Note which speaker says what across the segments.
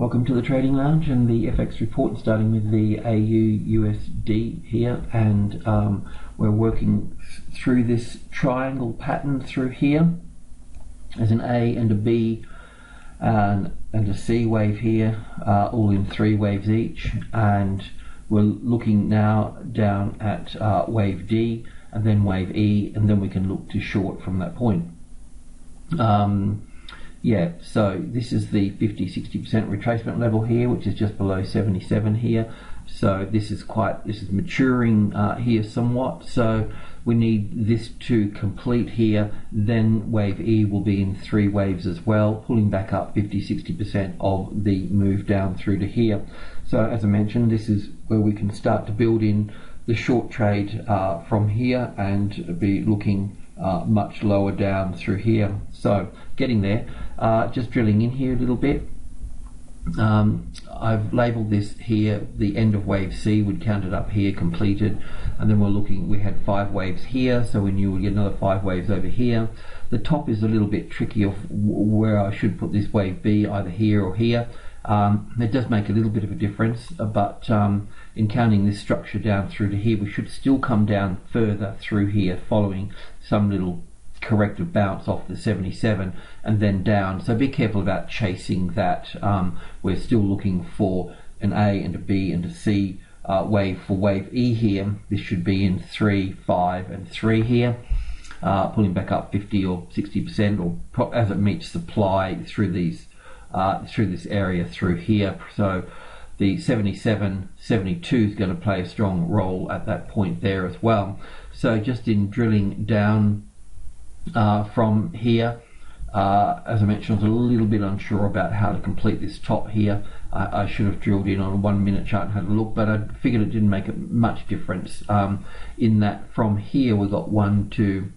Speaker 1: Welcome to the Trading Lounge and the FX report, starting with the AUDUSD here, and we're working through this triangle pattern through here. There's an A and a B and a C wave here, all in 3 waves each, and we're looking now down at wave D and then wave E, and then we can look to short from that point. Yeah, so this is the 50-60% retracement level here, which is just below 77 here. So this is maturing here somewhat. So we need this to complete here. Then wave E will be in 3 waves as well, pulling back up 50-60% of the move down through to here. So as I mentioned, this is where we can start to build in the short trade from here and be looking much lower down through here. So getting there, just drilling in here a little bit. I've labeled this here the end of wave C. We'd count it up here, completed, and then we're looking, we had 5 waves here, so we knew we'd get another 5 waves over here. The top is a little bit tricky of where I should put this wave B, either here or here. It does make a little bit of a difference, but in counting this structure down through to here, we should still come down further through here, following some little corrective bounce off the 77 and then down. So be careful about chasing that. We're still looking for an A and a B and a C wave for wave E here. This should be in 3, 5 and 3 here, pulling back up 50 or 60%, or as it meets supply through these through this area through here. So the 77, 72 is going to play a strong role at that point there as well. So just in drilling down from here, as I mentioned, I was a little bit unsure about how to complete this top here. I should have drilled in on a 1 minute chart and had a look, but I figured it didn't make much difference, in that from here we've got 1, 2,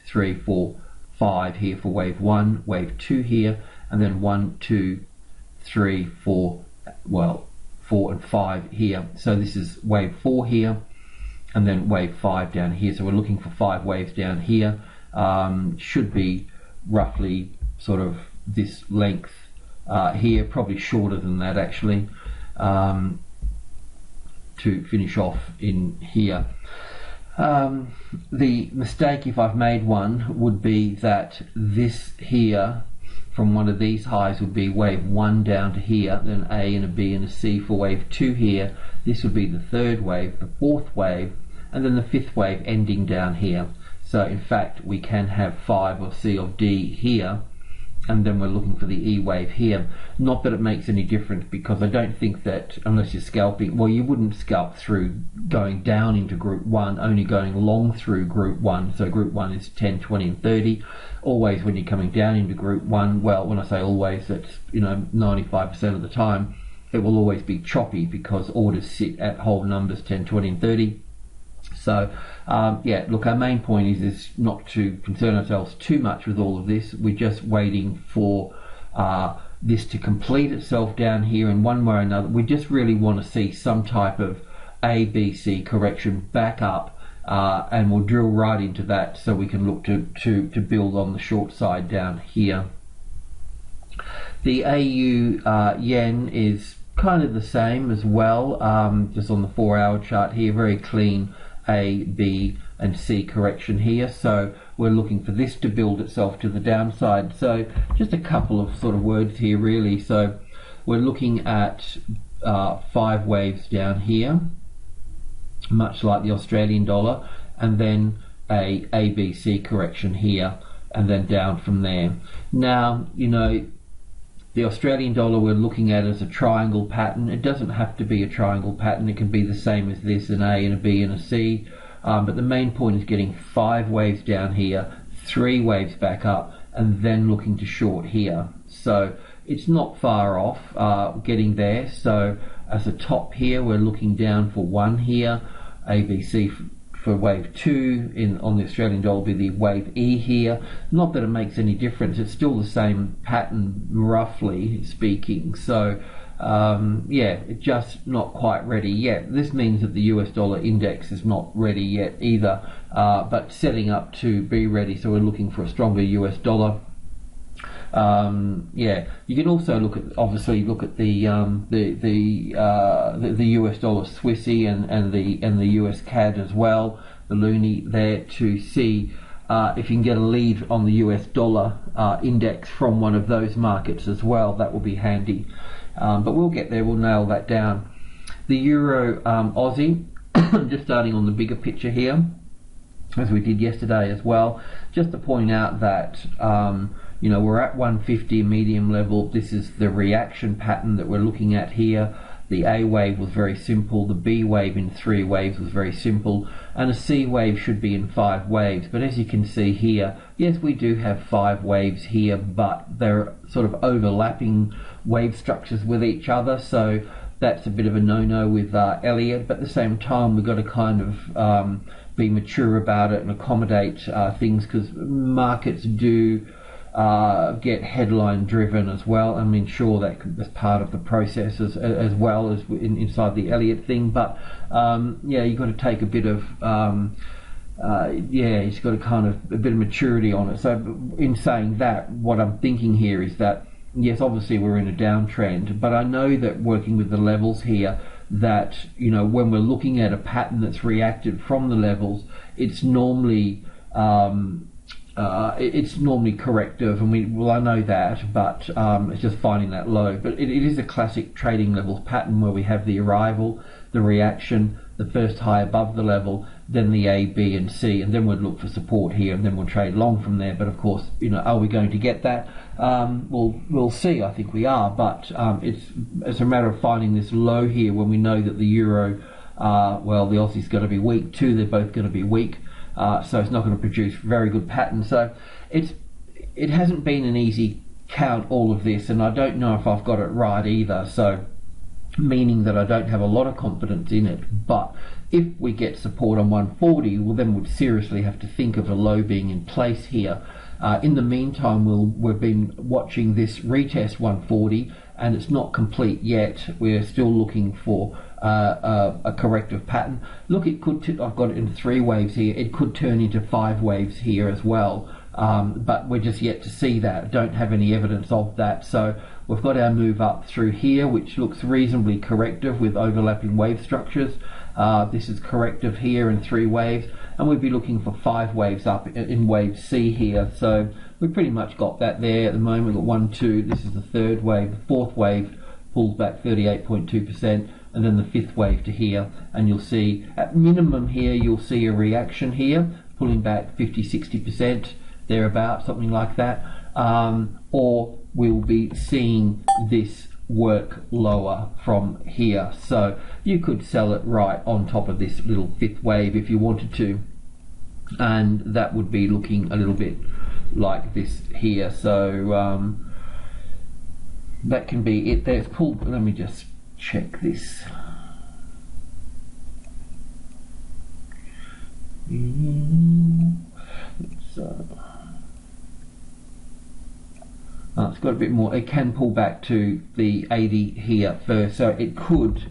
Speaker 1: 3, 4, 5 here for wave 1, wave 2 here, and then 1, 2, 3, 4, well, 4 and 5 here. So this is wave 4 here, and then wave 5 down here. So we're looking for 5 waves down here. Should be roughly sort of this length here, probably shorter than that actually, to finish off in here. The mistake, if I've made one, would be that this here from one of these highs would be wave 1 down to here, then A and a B and a C for wave 2 here. This would be the 3rd wave, the 4th wave, and then the 5th wave ending down here. So in fact we can have 5 or C or D here, and then we're looking for the E wave here. Not that it makes any difference, because I don't think that unless you're scalping, well, you wouldn't scalp through going down into group 1, only going long through group 1. So group 1 is 10, 20 and 30. Always when you're coming down into group 1, well, when I say always, that's 95% of the time, it will always be choppy because orders sit at whole numbers 10, 20 and 30. So yeah, look, our main point is not to concern ourselves too much with all of this. We're just waiting for this to complete itself down here in one way or another. We just really want to see some type of A, B, C correction back up, and we'll drill right into that so we can look to build on the short side down here. The AU yen is kind of the same as well, just on the 4-hour chart here, very clean A, B and C correction here. So we're looking for this to build itself to the downside. So just a couple of sort of words here really. So we're looking at 5 waves down here, much like the Australian dollar, and then a ABC correction here, and then down from there. Now, the Australian dollar we're looking at as a triangle pattern. It doesn't have to be a triangle pattern. It can be the same as this, an A and a B and a C. But the main point is getting 5 waves down here, 3 waves back up, and then looking to short here. So it's not far off getting there. So as a top here, we're looking down for 1 here, ABC for wave 2, on the Australian dollar will be the wave E here. Not that it makes any difference, it's still the same pattern roughly speaking. So yeah, it's just not quite ready yet. This means that the US dollar index is not ready yet either, but setting up to be ready. So we're looking for a stronger US dollar. yeah, you can also look at the US dollar Swissy and the US CAD as well, the loonie there, to see if you can get a lead on the US dollar index from one of those markets as well. That will be handy, but we'll get there, we'll nail that down. The Euro Aussie, just starting on the bigger picture here, as we did yesterday as well, just to point out that you know, we're at 150 medium level. This is the reaction pattern that we're looking at here. The A wave was very simple, the B wave in 3 waves was very simple, and a C wave should be in 5 waves. But as you can see here, yes, we do have 5 waves here, but they're sort of overlapping wave structures with each other, so that's a bit of a no-no with Elliott. But at the same time, we've got to kind of be mature about it and accommodate things, because markets do get headline driven as well. I mean, sure, that's part of the process as well as inside the Elliott thing, but yeah, you've got to take a bit of yeah, it's got a kind of a bit of maturity on it. So in saying that, what I'm thinking here is that yes, obviously we're in a downtrend, but I know that working with the levels here, that, you know, when we're looking at a pattern that's reacted from the levels, it's normally corrective, and I know that, but it's just finding that low. But it is a classic trading levels pattern where we have the arrival, the reaction, the first high above the level, then the A, B and C, and then we'd look for support here, and then we'll trade long from there. But of course, you know, are we going to get that? We'll see. I think we are, but it's a matter of finding this low here when we know that the euro, well, the Aussie's going to be weak too. They're both going to be weak, so it's not going to produce very good patterns. So it hasn't been an easy count, all of this, and I don't know if I've got it right either. So meaning that I don't have a lot of confidence in it. But if we get support on 140, well, then we'd seriously have to think of a low being in place here. In the meantime, we've been watching this retest 140, and it's not complete yet. We're still looking for a corrective pattern. Look, it could. I've got it in 3 waves here. It could turn into 5 waves here as well. But we're just yet to see that. Don't have any evidence of that. So we've got our move up through here, which looks reasonably corrective with overlapping wave structures. This is corrective here in 3 waves, and we'd be looking for 5 waves up in wave C here. So we've pretty much got that there at the moment. We've got 1, 2. This is the 3rd wave. The 4th wave pulls back 38.2%, and then the 5th wave to here. And you'll see at minimum here, you'll see a reaction here, pulling back 50-60%. Thereabout, something like that, or we'll be seeing this work lower from here. So you could sell it right on top of this little 5th wave if you wanted to, and that would be looking a little bit like this here. So that can be it there. It's pulled. Let me just check this. It's got a bit more. It can pull back to the 80 here first, so it could,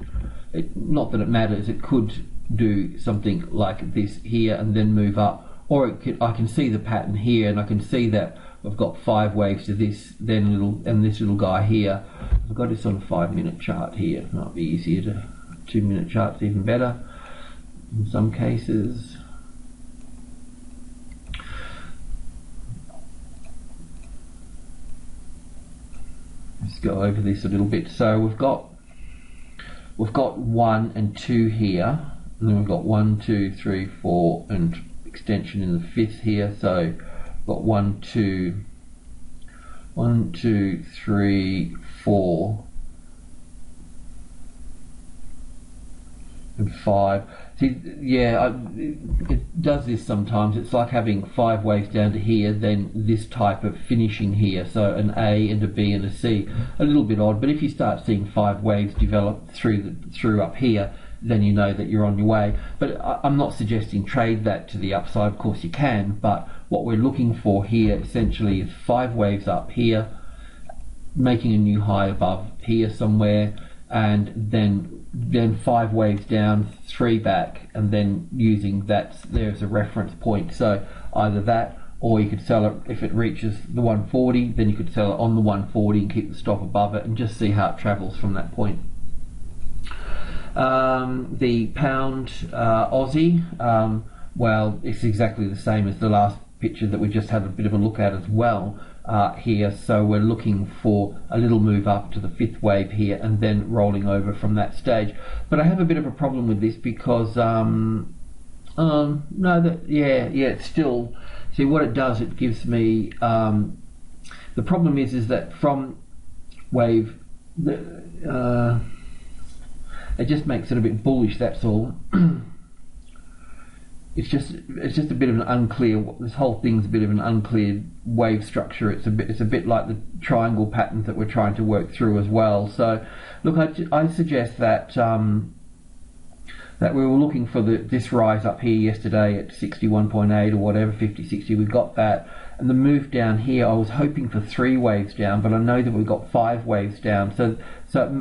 Speaker 1: not that it matters, it could do something like this here and then move up, or it could, I can see the pattern here, and I can see that I've got 5 waves to this, then this little guy here. I've got this on a 5-minute chart here. It might be easier to 2-minute charts, even better in some cases. Let's go over this a little bit. So we've got 1 and 2 here, and then we've got 1, 2, 3, 4, and extension in the 5th here. So we've got 1, 2, 3, 4, and 5. See, yeah, it does this sometimes. It's like having 5 waves down to here, then this type of finishing here. So an A and a B and a C. A little bit odd, but if you start seeing 5 waves develop through up here, then you know that you're on your way. But I'm not suggesting trade that to the upside. Of course you can, but what we're looking for here essentially is 5 waves up here, making a new high above here somewhere, and then 5 waves down, 3 back, and then using that there as a reference point. So either that or you could sell it if it reaches the 140, then you could sell it on the 140 and keep the stop above it and just see how it travels from that point. The pound Aussie, well, it's exactly the same as the last picture that we just had a bit of a look at as well here. So we're looking for a little move up to the 5th wave here and then rolling over from that stage. But I have a bit of a problem with this because it's still, see what it does, it gives me the problem is that from wave it just makes it a bit bullish, that's all. It's just a bit of an unclear, this whole thing's a bit of an unclear wave structure. It's a bit like the triangle patterns that we're trying to work through as well. So look, I suggest that that we were looking for this rise up here yesterday at 61.8 or whatever, 50, 60, we got that. And the move down here, I was hoping for 3 waves down, but I know that we've got 5 waves down. So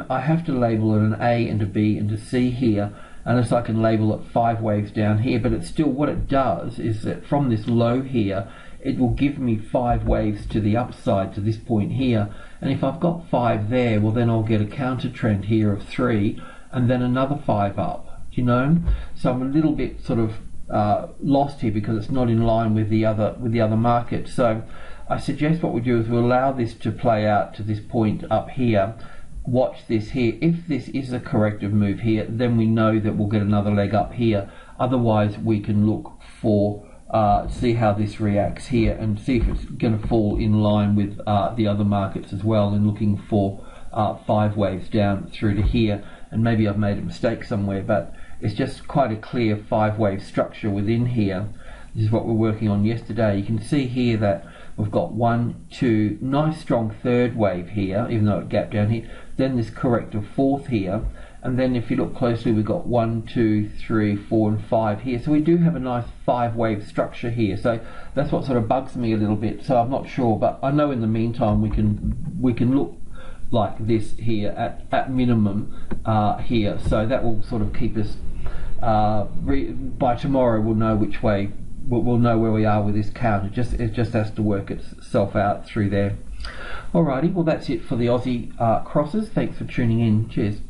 Speaker 1: I have to label it an A and a B and a C here, unless I can label it 5 waves down here. But it's still, what it does is that from this low here, it will give me 5 waves to the upside to this point here. And if I've got 5 there, well then I'll get a counter trend here of 3 and then another 5 up, you know? So I'm a little bit sort of lost here because it's not in line with the other market. So I suggest what we do is we allow this to play out to this point up here. Watch this here. If this is a corrective move here, then we know that we'll get another leg up here. Otherwise we can look for see how this reacts here and see if it's going to fall in line with the other markets as well, and looking for 5 waves down through to here. And maybe I've made a mistake somewhere, but it's just quite a clear 5 wave structure within here. This is what we're working on yesterday. You can see here that we've got 1, 2, nice strong 3rd wave here, even though it gapped down here. Then this corrective 4th here, and then if you look closely, we've got 1, 2, 3, 4, and 5 here. So we do have a nice 5 wave structure here. So that's what sort of bugs me a little bit. So I'm not sure, but I know in the meantime we can look like this here at minimum here. So that will sort of keep us. By tomorrow we'll know which way. We'll know where we are with this count. It just has to work itself out through there. Alrighty, well that's it for the Aussie crosses. Thanks for tuning in. Cheers.